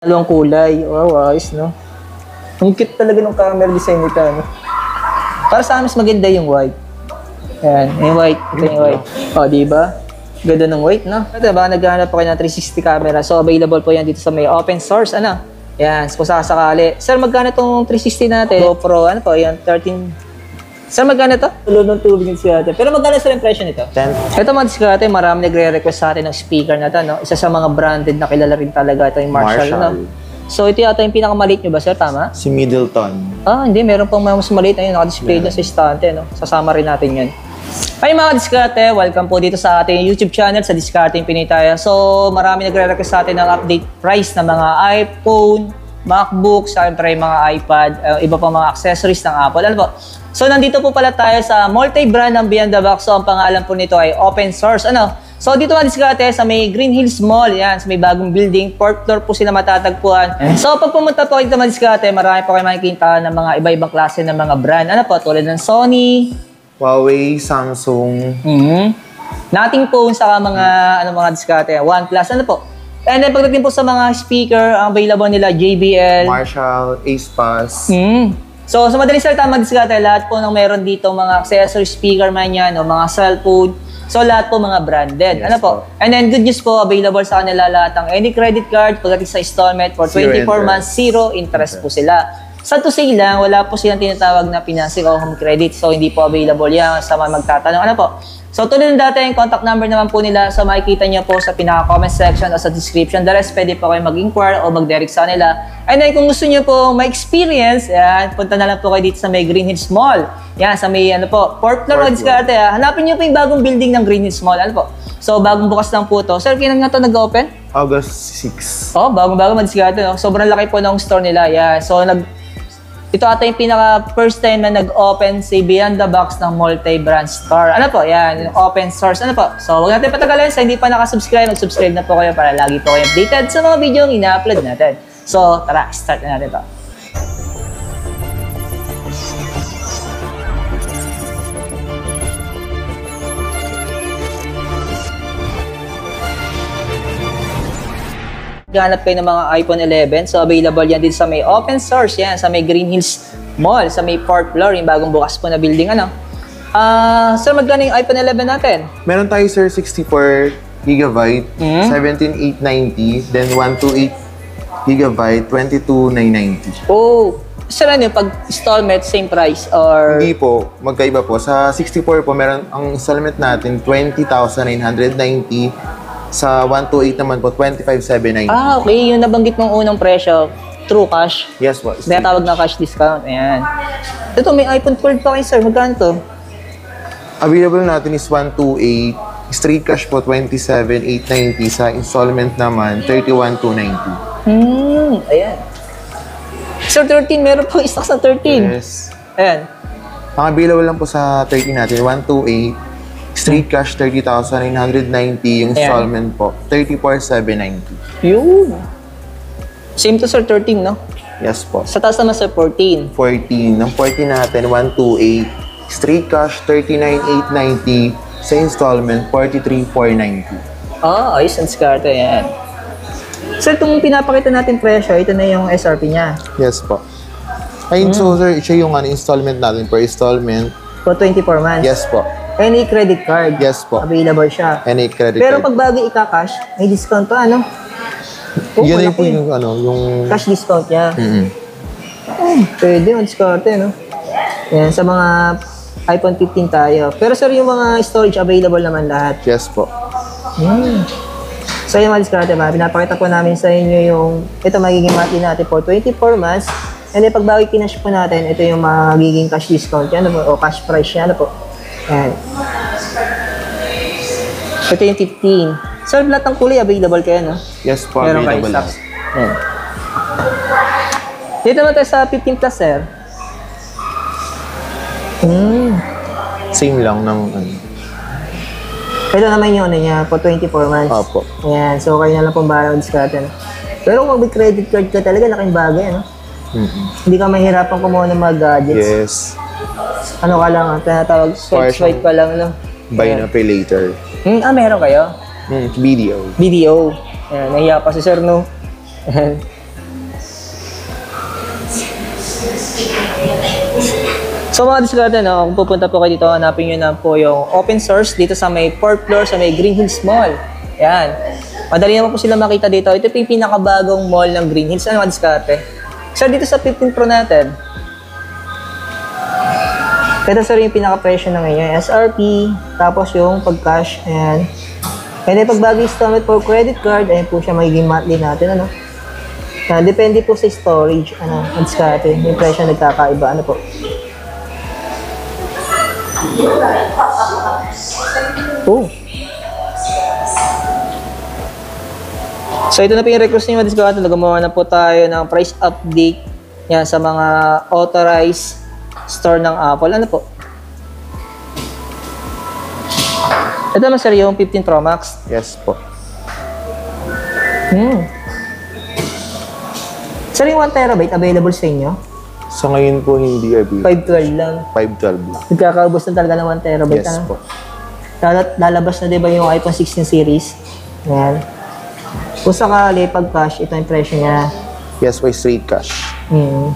Dalawang kulay. Wow, ayos, no? Ang cute talaga ng camera design nito, no? Para sa amin, mas maganda yung white. Ayan, yung white. Ito yung white. O, diba? Ganda ng white, no? Ito, baka naghahanap po kayo ng 360 camera. So, available po yan dito sa may open source, ano? Yan, kung sakasakali. Sir, magkano itong 360 natin? GoPro, ano po? Yan, 13. Sir, magkano ito? Tulog ng tubig yung diskarte. Pero magkano sa impression nito? 10. Ito mga diskarte, marami nagre-request sa atin ng speaker na ito, no? Isa sa mga branded na kilala rin talaga ito yung Marshall, no? So, ito yata yung pinakamaliit nyo ba, sir? Tama? Si Middleton. Ah, hindi. Meron pang mas maliit. Ayun, naka-display dyan sa istante, no? Sasama rin natin yan. Ay mga diskarte, welcome po dito sa ating YouTube channel sa Diskarte yung Pinitaya. So, marami nagre-request sa atin ng update price ng mga iPhone, MacBook, siyempre mga iPad, iba pa mga accessories ng Apple. Ano po? So, nandito po pala tayo sa multi-brand ng Beyond the Box. So, ang pangalan po nito ay Open Source. Ano? So, dito mga diskarte sa may Green Hills Mall. Yan, sa may bagong building. 4th floor po sila matatagpuan. So, pag pumunta po dito mga diskarte, marami po kayo makikita ng mga iba-ibang klase ng mga brand. Ano po? Tulad ng Sony, Huawei, Samsung. Nothing phone, saka mga, mga diskarte. OnePlus, ano po? And then, pagdating po sa mga speaker, ang available nila, JBL, Marshall, Ace-Pass. So, sa madaling salita, mga diskarte, lahat po ng meron dito, mga accessory speaker man yan, o mga cellphone. So, lahat po mga branded. Yes, ano po? And then, good news po, available sa kanila lahat ng any credit card, pagdating sa installment, for 24 months, zero interest po sila. Sa to say lang, wala po silang tinatawag na financing o home credit. So, hindi po available yan sa mga magtatanong. Ano po? So, tuloy ng data yung contact number naman po nila. So, makikita nyo po sa pinaka-comment section o sa description. The rest, pwede po kayo mag-inquire o mag-direct sa nila. And then, kung gusto nyo po ma-experience, yan, punta na lang po kayo dito sa may Green Hills Mall. Yan, sa may, 4th floor o diskarte. Hanapin nyo po yung bagong building ng Green Hills Mall. Ano po? So, bagong bukas lang po to. Sir, kailan nga to nag-open? August 6. Oh, bagong-bago madiskarte, no? Sobrang laki po ng store nila. Yeah. So, ito ata yung pinaka first time na nag-open si Beyond the Box ng multi-brand store. Ano po? Yan, yung open source. Ano po? So, huwag natin patagalin. Sa hindi pa nakasubscribe, mag-subscribe na po kayo para lagi po kayo updated sa mga video yung ina-upload natin. So, tara, start na natin ito. Hanap kayo ng mga iPhone 11. So, available yan dito sa may open source. Yan, sa may Green Hills Mall, sa may 4th floor, yung bagong bukas po na building. Ano? Sir, magkano yung iPhone 11 natin? Meron tayo, sir, 64GB, 17890, then 128GB, 22990. Oh, sir, ano yung pag installment, same price or? Hindi po, magkaiba po. Sa 64 po, meron ang installment natin, 20,990. Sa 128 naman po, 25,790. Ah, okay. Yung nabanggit mong unang presyo, true cash. Yes po. Tinatawag na cash discount. Ayan. Ito, may iPhone 12 pa kayo, sir. Magkano to? Available natin is 128. Straight cash po, 27,890. Sa installment naman, 31,290. Ayan. Sir, 13. Meron pang stock sa 13. Yes. Ayan. Ang available lang po sa 13 natin, 128. Straight cash, 30,990. Yung installment po, 34,790. Yun. Same to sir, 13, no? Yes po. Sa taas naman sir, 14. 14. Ang 14 natin, 128. Straight cash, 39,890. Sa installment, 43,490. Ah, ayos ang diskarte. Yan. Sir, itong pinapakita natin presyo, ito na yung SRP niya. Yes po. Ayun, so sir, siya yung installment natin per installment. For 24 months? Yes po. Any credit card? Yes po. Available siya. Any credit Pero card. pag bago ika-cash, may discount pa, ano? Yan po yung, yung... Cash discount niya. Pwede, ang diskarte, no? Yan, sa mga iPhone 15 tayo. Pero sir, yung mga storage available naman lahat. Yes po. So yung mga diskarte ba, pinapakita po namin sa inyo yung, ito magiging monthly natin for 24 months. And then pag bago kinash po natin, ito yung magiging cash discount yan, o cash price yan, ano po. Yan. Ito yung 15. Sir, lahat ng kulay available kayo, no? Yes po, Meron available kayo lang. stocks. Yan. Dito naman tayo sa 15 plus, sir. Same lang ng... Ito naman yung ano niya, for 24 months. Opo. Yan, so kayo na lang pong bahala mag-discarte, no? Pero kung may credit card ka talaga, laking bagay, no? Hindi ka mahirapan kumuha ng mga gadgets. Yes. Ano ka lang, tinatawag, swipe pa lang, no? Buy na pay later. Meron kayo? Video. Video. Ayan, nahiya pa si sir, no? So mga diskarte, no, kung pupunta po kayo dito, hanapin nyo na po yung open source dito sa may 4th floor sa may Green Hills Mall. Yan. Madali naman po sila makita dito. Ito po yung pinakabagong mall ng Green Hills. Ano mga diskarte? Sir, dito sa 15 Pro natin. Ito sir yung pinaka-presyo na ngayon. SRP, tapos yung pag-cash, ayan. And then pag bagay installment for credit card, ayan po siya magiging monthly natin, ano. Depende po sa storage, ano, ang diskarte. Yung presyo nagkakaiba, ano po. Oh. So ito na po yung request niyo, diskarte. Gumawa na po tayo ng price update yan sa mga authorized store ng Apple. Ano po? Ito naman sir yung 15 Pro Max. Yes po. Sir yung 1TB available sa inyo? Sa ngayon po hindi available. 512 lang. 512 lang. Nagkakaubos na talaga ng 1TB. Yes ano? po. Lalabas na diba yung iPhone 16 series? Ayan. Kung sakali, pag cash, ito yung presyo niya. Yes po, straight cash.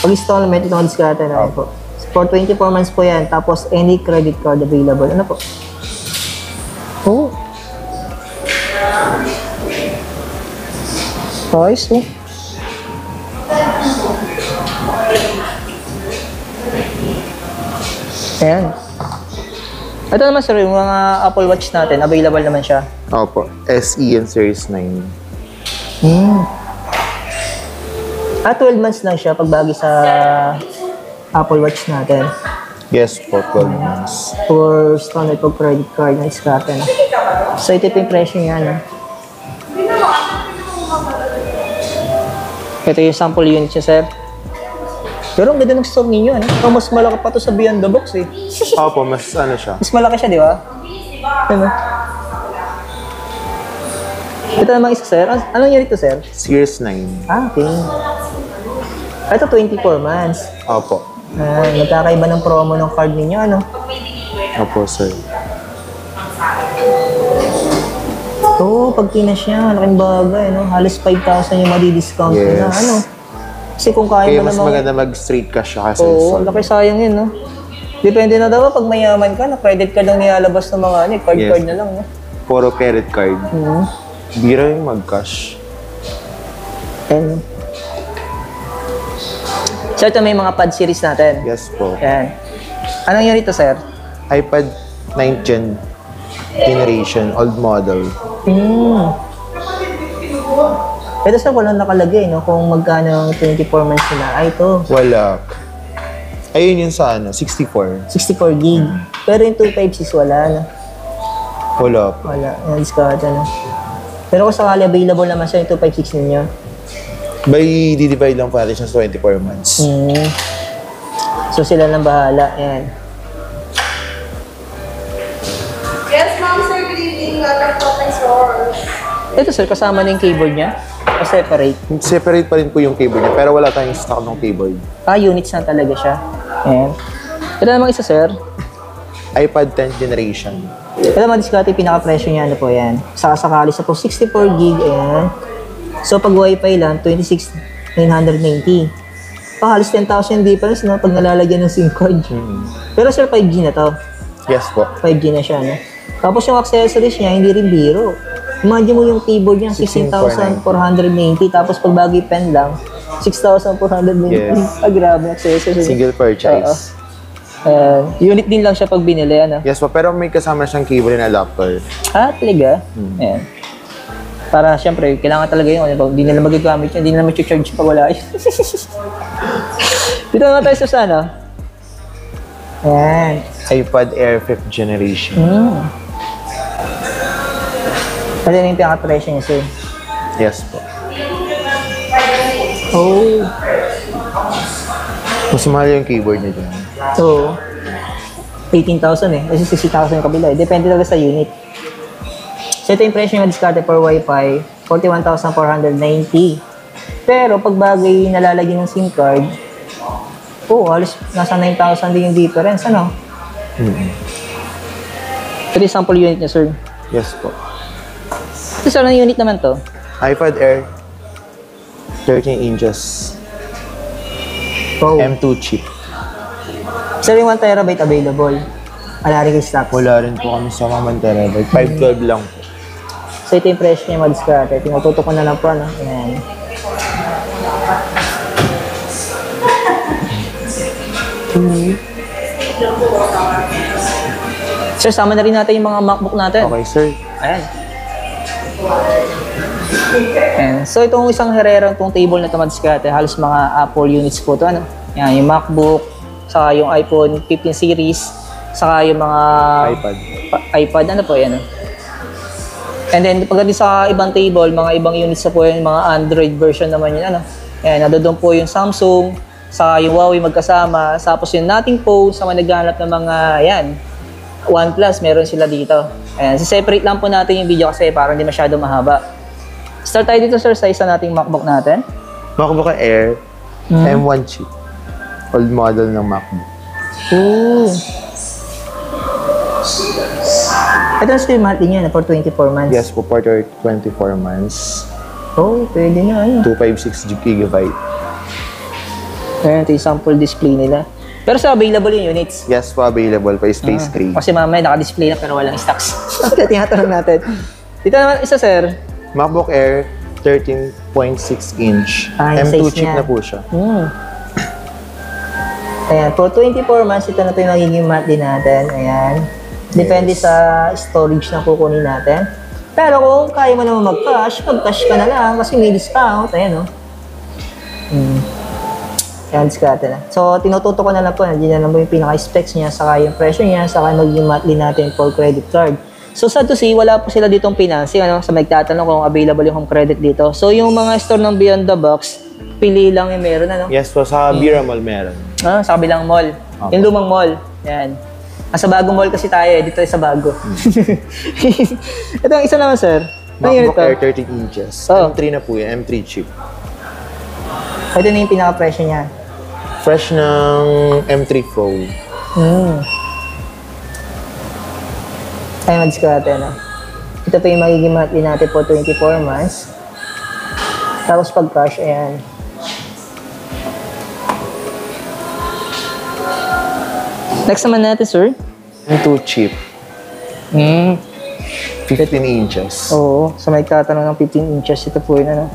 Pag installment, ito ang diskarte na po. For 24 months po yan. Tapos any credit card available. Ano po? Oh. Nice, oh. Ayan. Ito naman sir, yung mga Apple Watch natin, available naman siya. Opo. SE and Series 9. 12 months lang siya pagbagi sa Apple Watch natin. Yes po, 12 months. For standard pag credit card na diskarte na. So ito yung presyo niya, no? Ito yung sample unit niya, sir. Pero ang ganda ng store ninyo, ano? Oh, mas malaki pa to sa Beyond the Box, eh. Opo, mas ano siya. Mas malaki siya, di ba? Ano? Ito namang isa, sir. Anong unit to, sir? Series 9. Ah, okay. Ito, 24 months. Opo. Nagkakaiba ng promo ng card ninyo, ano? Opo, sir. Oo, pag kinas niya, laking bagay, no? Halos 5,000 yung madi-discount Yes. na, ano? Kasi kung kaya Kaya mo mas namang... maganda mag-straight cash siya kasi Oo, installment. laki sayang yun, no? Depende na daw pag mayaman ka, na credit card lang nilalabas ng mga, ano, card Yes. card na lang, no? Puro credit card. Bira yung mag-cash. And... So, ito may mga pad series natin. Yes po. Yan. Anong unit to, sir? iPad 9th gen generation, old model. Ito sir, walang nakalagay, no? Kung magkano ang 24 months nila. Ay, ito. Wala. Ayun yun sa ano, 64. 64 gig. Pero yung 256 wala, no? Wala po. Wala. Yan, discard, ano? Pero kung sakali available naman siya yung 256 ninyo. By di-divide lang po natin siya sa 24 months. So sila lang bahala. Yan. Yes, ma'am, sir. Good evening. Welcome to my store. Ito sir, kasama na yung keyboard niya? O separate? Separate pa rin po yung keyboard niya, pero wala tayong stock ng keyboard. Units na talaga siya. Yan. Ito namang isa sir. iPad 10th generation. Ito naman diskarte yung pinaka-presyo niya. Ano po yan? Sakasakali sa po 64 gig. Ayan. So pag wifi lang, 26,990. Halos 10,000 difference, no? Pag nalalagyan ng SIM card. Pero sir, 5G na to. Yes po. 5G na siya, no? Tapos yung accessories niya, hindi rin biro. Imagine mo yung keyboard niya, 16,490. Tapos pag bagay pen lang, 6,490. Yes. Grabe, accessories. Single purchase. Unit din lang siya pag binili, ano? Yes po, pero may kasama siyang keyboard and adapter. Talaga? Ayan. Para siyempre, kailangan talaga yun. Hindi nila magagamit yun. Hindi nila mag-charge pa wala yun. Dito na tayo sa ano? Ayan. iPad Air 5th generation. Ano yung pinaka-presyo niya, sir? Yes po. Oh. Mas mahal yung keyboard niya dyan. So, 18,000 eh. Kasi 60,000 yung kabila eh. Depende talaga sa unit. So, ito yung presyo ng discarte for Wi-Fi, 41,490. Pero, pag bagay nalalagyan ng SIM card, halos nasa 9,000 din yung difference, ano? Ito yung sample unit niya, sir. Yes po. Ito, sir, anong unit naman to? iPad Air 13 inches. Pro. M2 chip. Sir, yung 1 terabyte available. Wala rin kayo stocks. Wala rin po kami sa mga 1 terabyte. 512 lang po. So ito yung presyo niya madiskarte. Tinututok ko na lang po, ano? Ayan. Sir, sama na rin natin yung mga MacBook natin. Okay, sir. Ayan. Ayan. So itong isang Herrera, itong table na ito madiskarte, halos mga Apple units po ito, ano? Ayan, yung MacBook, saka yung iPhone 15 series, saka yung mga iPad, ano po yan? And then pagdating sa ibang table, mga ibang units na po yan, mga Android version naman yun, ano? Ayan, nandoon po yung Samsung, saka yung Huawei magkasama, tapos yung Nothing Phone, sa mga naghahanap ng mga, ayan, OnePlus, meron sila dito. Ayan, separate lang po natin yung video kasi para hindi masyado mahaba. Start tayo dito, sir, sa isa nating MacBook natin. MacBook Air, M1 chip. Old model ng MacBook. Ooh. Ito na yung monthly niya for 24 months. Yes po, for 24 months. Oh, pwede na, ano. 256 GB. Ayan, ito yung sample display nila. Pero sa available yung units. Yes po, available pa. Space 3. Kasi mamaya naka-display na pero walang stocks. Kaya tinatanong natin. Dito naman isa, sir. MacBook Air, 13.6 inch. Ah, yung M2 size chip niya. na po siya. Ayan, for 24 months, ito na ito yung magiging monthly natin. Ayan. Depende sa storage na kukunin natin. Pero kung kaya mo naman mag-cash ka na lang kasi may discount. Ayan, no? Ayan, discount na. So, tinututo ko na lang po. Nandiyan na lang po yung pinaka-specs niya, saka yung presyo niya, saka magiging monthly natin for credit card. So, sad to see, wala po sila ditong financing. Ano? Sa magtatanong kung available yung home credit dito. So, yung mga store ng Beyond the Box, pili lang yung meron, ano? Yes po, sa Bira Mall meron. Ah, sa kabilang mall. Okay. Yung lumang mall. Yan. Sa bagong mall kasi tayo dito tayo sa bago. Ito ang isa naman, sir. Ano yun MacBook ito? Air 13 inches. Oh. M3 na po yan, M3 chip. Ito na yung pinaka-presyo niya. Fresh ng M3 Pro. Ay, mag-discount natin, no? Ito pa yung magiging monthly natin po 24 months. Tapos pag cash, ayan. Next naman natin, sir. M2 chip. 15 inches. Oo, sa may tatanong ng 15 inches, ito po yun, ano.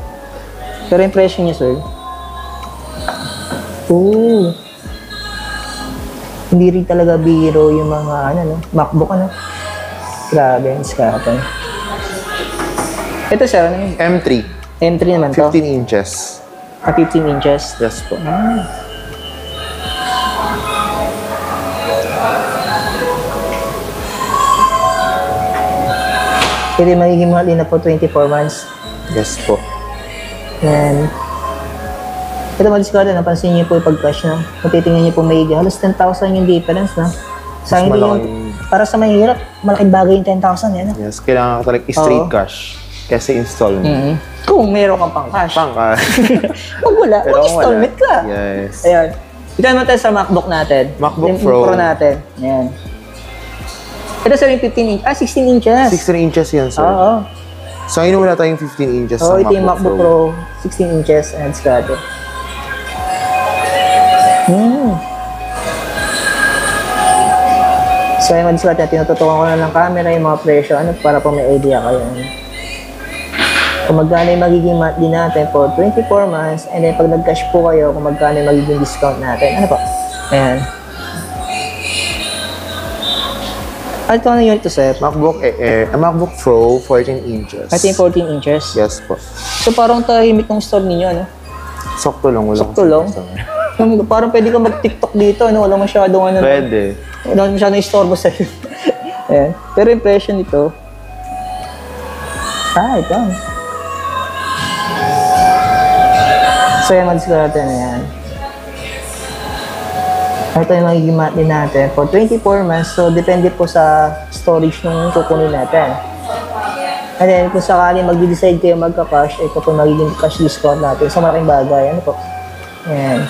Pero yung presyo niya, sir. Oo. Hindi rin talaga biro yung mga, ano, no, MacBook, ano. Grabe, discount. Ito, sir, ano yun? M3. M3 naman to. 15 inches. 15 inches. Yes po. Ito yung magiging monthly na po 24 months. Yes po. And ito mag-discard, napansin niyo po yung pag-cash, no? Kung titingnan niyo po may halos 10,000 yung difference, no? Sa hindi yung, para sa mahirap, malaking bagay yung 10,000, yan, no? Yes, kailangan ko talaga straight Oo. cash. Kasi installment. Kung meron kang pang-cash. Cash. Pag wala, Pero kung mag-installment ka. Yes. Ayan. Ito naman tayo sa MacBook natin. MacBook Yung Pro. natin. Ayan. Ito sa yung 15 inch. 16 inches. 16 inches yan, sir. Oo. So, ngayon wala tayong 15 inches So, sa ito yung MacBook Pro. 16 inches and discard. So, yung discard natin, tinututukan ko na ng camera yung mga presyo, ano, para po may idea kayo. Kung magkano yung magiging monthly natin for 24 months, and then pag nag-cash po kayo, kung magkano yung magiging discount natin. Ano po? Ayan. Ito ano yun ito, sir? MacBook Air, MacBook Pro, 14 inches. Ito yung 14 inches. Yes po. So, parang tahimik ng store ninyo, ano? Sakto lang, wala Sakto lang? Parang pwede ka mag-TikTok dito, ano? Walang masyadong ano. Pwede. Walang masyadong istorbo sa'yo. Ayan. Pero impression nito. Ito. So, yan, mag-discard natin. Ayan. Ito yung magiging monthly natin for 24 months. So, depende po sa storage nung kukunin natin. And then, kung sakali mag-decide kayo magka-cash, ito po magiging cash discount natin sa malaking bagay. Ano po? Ayan.